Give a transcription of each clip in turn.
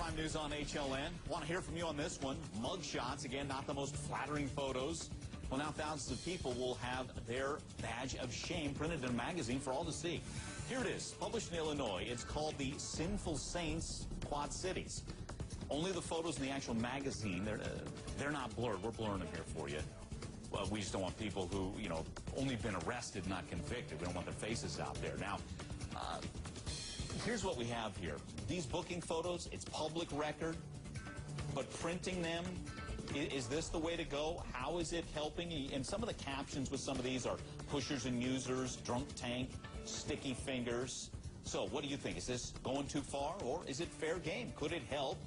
crime news on HLN. Want to hear from you on this one. Mugshots, again, not the most flattering photos. Well, now thousands of people will have their badge of shame printed in a magazine for all to see. Here it is, published in Illinois. It's called the Sinful Saints Quad Cities. Only the photos in the actual magazine, they're not blurred. We're blurring them here for you. Well, we just don't want people who, only been arrested, not convicted. We don't want their faces out there. Now, here's what we have here. These booking photos, it's public record, but printing them, is this the way to go? How is it helping? And some of the captions with some of these are pushers and users, drunk tank, sticky fingers. So what do you think? Is this going too far, or is it fair game? Could it help?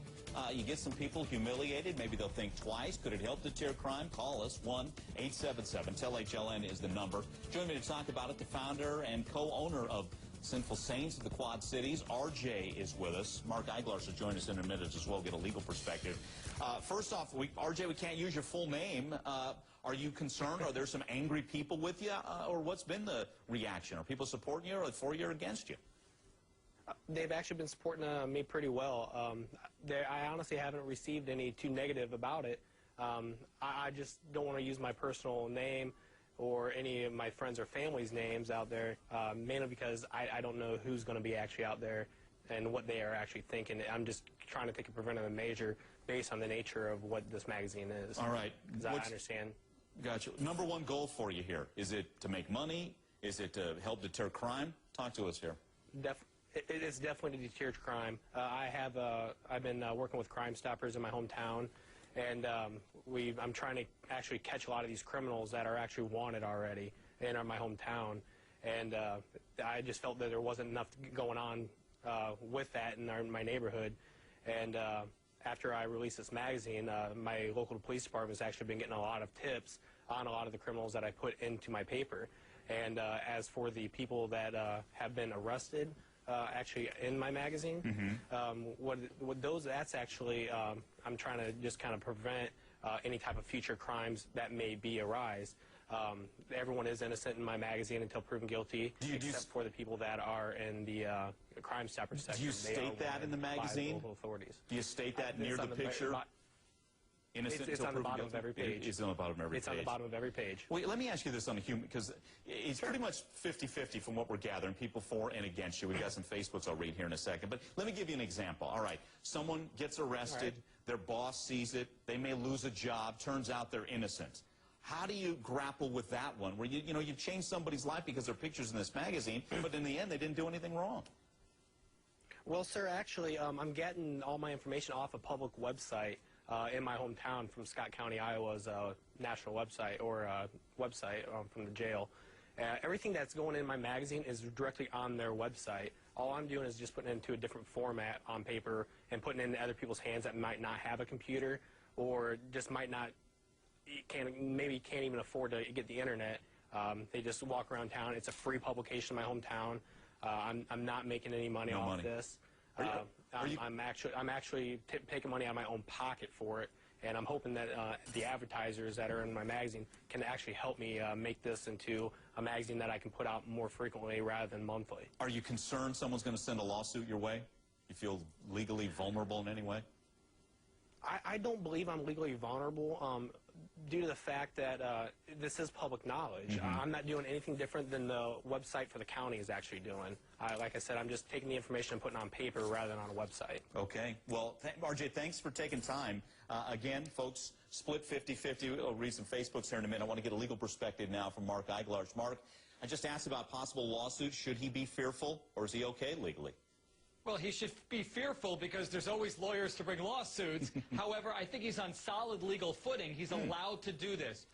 You get some people humiliated. Maybe they'll think twice. Could it help deter crime? Call us. 1-877-TEL-HLN is the number. Join me to talk about it, the founder and co-owner of Sinful Saints of the Quad Cities. RJ is with us. Mark Eiglar's will join us in a minute as well, get a legal perspective. First off, RJ, we can't use your full name. Are you concerned? Are there some angry people with you? Or what's been the reaction? Are people supporting you or for you or against you? They've actually been supporting me pretty well. I honestly haven't received any too negative about it. I just don't want to use my personal name or any of my friends or family's names out there, mainly because I don't know who's going to be actually out there and what they are actually thinking. I'm just trying to take a preventative measure based on the nature of what this magazine is. All right. I understand. Gotcha. Number one goal for you here, is it to make money? Is it to help deter crime? Talk to us here. It's definitely to deter crime. I've been working with Crime Stoppers in my hometown, and I'm trying to actually catch a lot of these criminals that are actually wanted already in my hometown. And I just felt that there wasn't enough going on with that in my neighborhood. And after I released this magazine, my local police department has actually been getting a lot of tips on a lot of the criminals that I put into my paper. And as for the people that have been arrested, actually in my magazine, that's actually, I'm trying to just kind of prevent any type of future crimes that may arise. Everyone is innocent in my magazine until proven guilty, except for the people that are in the Crime Stoppers section. Do you state that in the magazine? Local authorities. Do you state that near the picture? Innocent it's on the bottom of every page. It's on the bottom of every page. It's on the bottom of every page. Wait, let me ask you this on a human, because it's pretty much 50-50 from what we're gathering, people for and against you. We've got some Facebooks I'll read here in a second. But let me give you an example. All right, someone gets arrested, their boss sees it, they may lose a job, turns out they're innocent. How do you grapple with that one, where you've changed somebody's life because their picture's in this magazine, but in the end they didn't do anything wrong? Well, sir, actually, I'm getting all my information off a public website in my hometown from Scott County, Iowa's national website, or website from the jail. Everything that's going in my magazine is directly on their website. All I'm doing is just putting it into a different format on paper and putting it into other people's hands that might not have a computer or just might not, maybe can't even afford to get the internet. They just walk around town. It's a free publication in my hometown. I'm not making any money off this. I'm actually taking money out of my own pocket for it, and I'm hoping that the advertisers that are in my magazine can actually help me make this into a magazine that I can put out more frequently rather than monthly. Are you concerned someone's going to send a lawsuit your way? You feel legally vulnerable in any way? I don't believe I'm legally vulnerable due to the fact that this is public knowledge. I'm not doing anything different than the website for the county is actually doing. Like I said, I'm just taking the information and putting it on paper rather than on a website. Okay. Well, RJ, thanks for taking time. Again, folks, split 50-50. We'll read some Facebooks here in a minute. I want to get a legal perspective now from Mark Eiglar. Mark, I just asked about possible lawsuits. Should he be fearful, or is he okay legally? Well, he should be fearful because there's always lawyers to bring lawsuits. However, I think he's on solid legal footing. He's allowed to do this.